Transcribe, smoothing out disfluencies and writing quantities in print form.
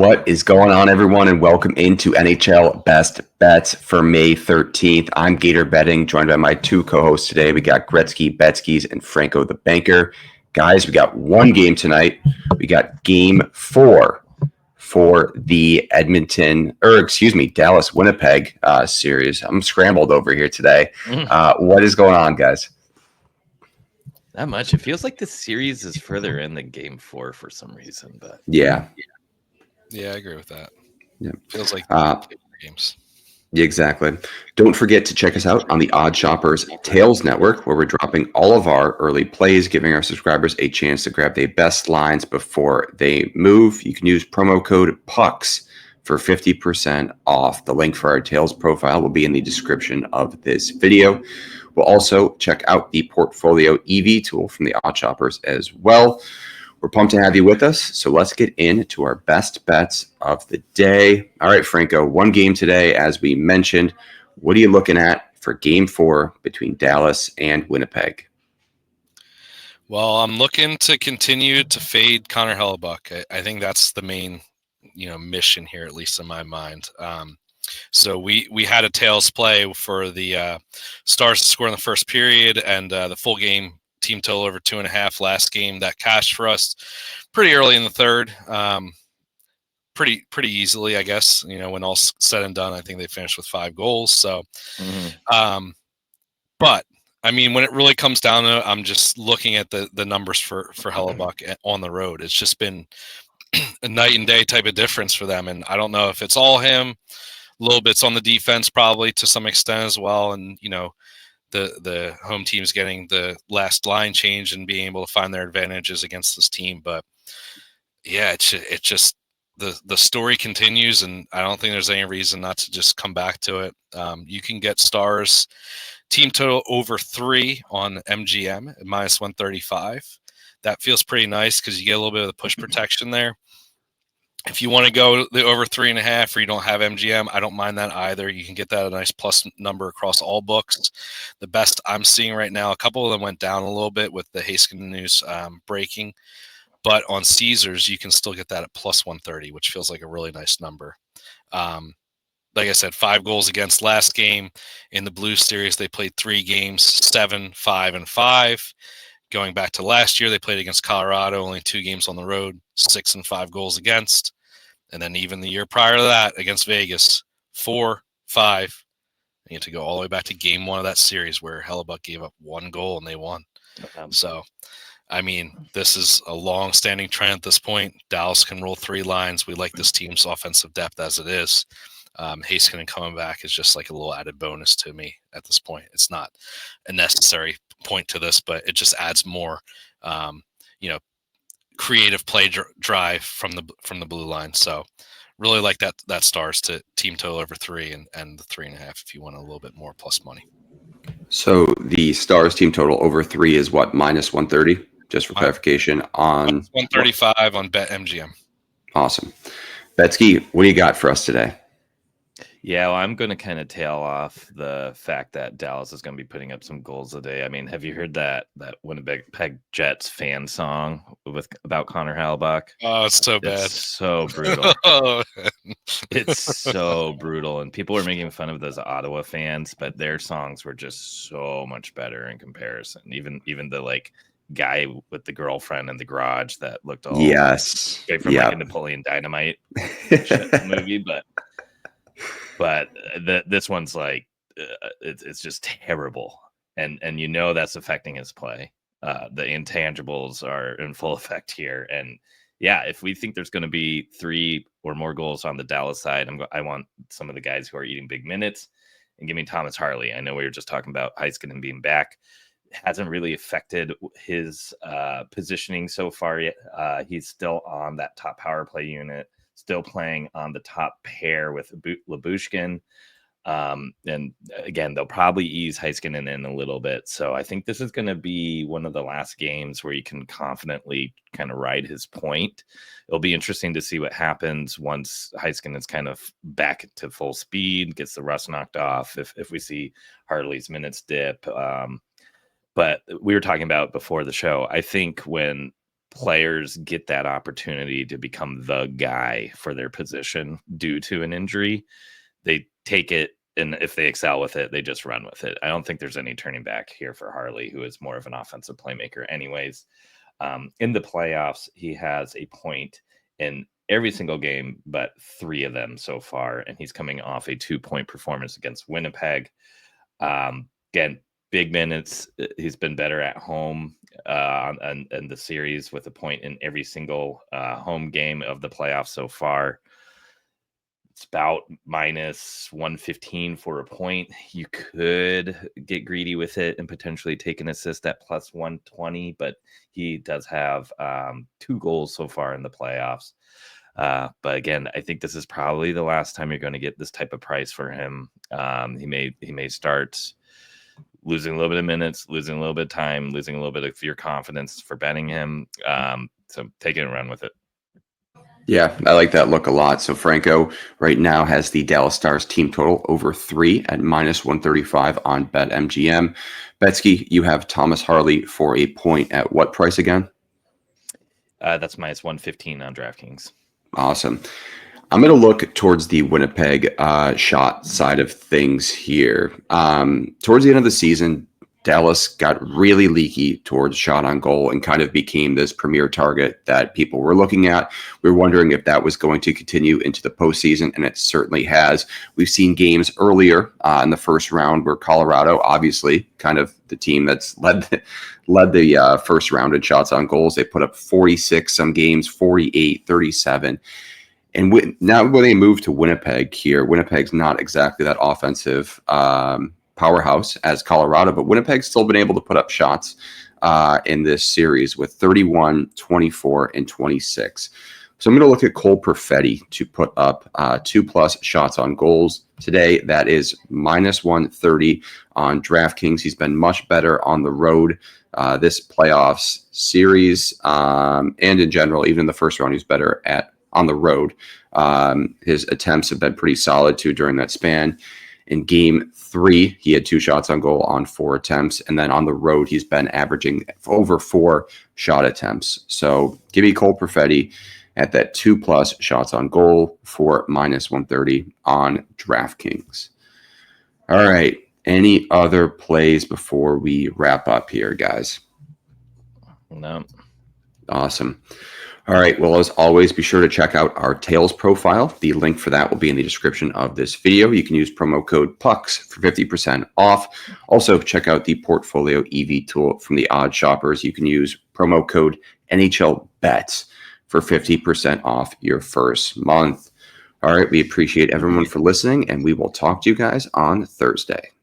What is going on, everyone, and welcome into NHL Best Bets for May 13th. I'm Gator Betting, joined by my two co-hosts today. We got Gretzky, Betskis, and Franco the Banker. Guys, we got one game tonight. We got Game 4 for the Dallas-Winnipeg series. I'm scrambled over here today. What is going on, guys? Not much. It feels like the series is further in than Game 4 for some reason, but Yeah, I agree with that. Yeah. Feels like games. Exactly. Don't forget to check us out on the Odd Shoppers Tails Network, where we're dropping all of our early plays, giving our subscribers a chance to grab their best lines before they move. You can use promo code PUCKS for 50% off. The link for our Tails profile will be in the description of this video. We'll also check out the Portfolio EV tool from the Odd Shoppers as well. We're pumped to have you with us, so let's get into our best bets of the day. All right, Franco, one game today, as we mentioned. What are you looking at for Game 4 between Dallas and Winnipeg? Well, I'm looking to continue to fade Connor Hellebuyck. I think that's the main, mission here, at least in my mind. So we had a tails play for the Stars to score in the first period and the full game team total over 2.5 last game. That cashed for us pretty early in the third, pretty easily, I guess. When all said and done, I think they finished with 5 goals. So, but I mean, when it really comes down to it, I'm just looking at the numbers for Hellebuyck on the road. It's just been a night and day type of difference for them, and I don't know if it's all him. A little bit's on the defense, probably to some extent as well, and the home team's getting the last line change and being able to find their advantages against this team. But yeah, it just the story continues, and I don't think there's any reason not to just come back to it. You can get Stars team total over 3 on MGM at -135. That feels pretty nice because you get a little bit of the push protection there. If you want to go the over 3.5 or you don't have MGM, I don't mind that either. You can get that a nice plus number across all books. The best I'm seeing right now, a couple of them went down a little bit with the Haskin news breaking, but on Caesars, you can still get that at +130, which feels like a really nice number. Like I said, 5 goals against last game. In the Blues series, they played 3 games, 7, 5, and 5. Going back to last year, they played against Colorado, only 2 games on the road, 6 and 5 goals against. And then even the year prior to that against Vegas, 4, 5. You have to go all the way back to game 1 of that series where Hellebuyck gave up 1 goal and they won. So, I mean, this is a long-standing trend at this point. Dallas can roll 3 lines. We like this team's offensive depth as it is. Haskin coming back is just like a little added bonus to me at this point. It's not a necessary point to this, but it just adds more, creative play drive from the blue line. So really like that Stars to team total over 3 and the 3.5 if you want a little bit more plus money. So the Stars team total over 3 is what, -130? Just for clarification on 135 on BetMGM. Awesome. Betsky, what do you got for us today? Yeah, well, I'm going to kind of tail off the fact that Dallas is going to be putting up some goals today. I mean, have you heard that Winnipeg Jets fan song about Connor Hellebuyck? Oh, it's so bad. It's so brutal. It's so brutal. And people were making fun of those Ottawa fans, but their songs were just so much better in comparison. Even the guy with the girlfriend in the garage that looked all straight from like a Napoleon Dynamite movie, but this one's like it's just terrible, and that's affecting his play. The intangibles are in full effect here, and yeah, if we think there's going to be 3 or more goals on the Dallas side, I want some of the guys who are eating big minutes, and give me Thomas Harley. I know we were just talking about Heiskanen being back. Hasn't really affected his positioning so far yet. He's still on that top power play unit, still playing on the top pair with Lyubushkin. And again, they'll probably ease Heiskanen in a little bit. So I think this is going to be one of the last games where you can confidently kind of ride his point. It'll be interesting to see what happens once Heiskanen is kind of back to full speed, gets the rust knocked off, if we see Harley's minutes dip. But we were talking about before the show, I think when players get that opportunity to become the guy for their position due to an injury, they take it, and if they excel with it, they just run with it. I don't think there's any turning back here for Harley, who is more of an offensive playmaker anyways. In the playoffs, he has a point in every single game but 3 of them so far, and he's coming off a 2-point performance against Winnipeg. Again, big minutes. He's been better at home in the series, with a point in every single home game of the playoffs so far. It's about minus 115 for a point. You could get greedy with it and potentially take an assist at plus 120, but he does have 2 goals so far in the playoffs. But again, I think this is probably the last time you're going to get this type of price for him. He may start losing a little bit of minutes, losing a little bit of time, losing a little bit of your confidence for betting him. So take it and run with it. Yeah, I like that look a lot. So Franco right now has the Dallas Stars team total over 3 at minus 135 on BetMGM. Betsky, you have Thomas Harley for a point at what price again? That's minus 115 on DraftKings. Awesome. I'm going to look towards the Winnipeg shot side of things here. Towards the end of the season, Dallas got really leaky towards shot on goal and kind of became this premier target that people were looking at. We were wondering if that was going to continue into the postseason, and it certainly has. We've seen games earlier in the first round where Colorado, obviously kind of the team that's led the first round in shots on goals. They put up 46 some games, 48, 37. And now when they move to Winnipeg here, Winnipeg's not exactly that offensive powerhouse as Colorado, but Winnipeg's still been able to put up shots in this series with 31, 24, and 26. So I'm going to look at Cole Perfetti to put up 2+ shots on goals today. That is minus 130 on DraftKings. He's been much better on the road this playoffs series, and in general, even in the first round, he's better on the road. His attempts have been pretty solid too during that span. In game 3, he had 2 shots on goal on 4 attempts. And then on the road, he's been averaging over 4 shot attempts. So give me Cole Perfetti at that 2+ shots on goal for minus 130 on DraftKings. All right. Any other plays before we wrap up here, guys? No. Awesome. All right. Well, as always, be sure to check out our Tails profile. The link for that will be in the description of this video. You can use promo code PUCKS for 50% off. Also, check out the Portfolio EV tool from the Odd Shoppers. You can use promo code NHL BETS for 50% off your first month. All right. We appreciate everyone for listening, and we will talk to you guys on Thursday.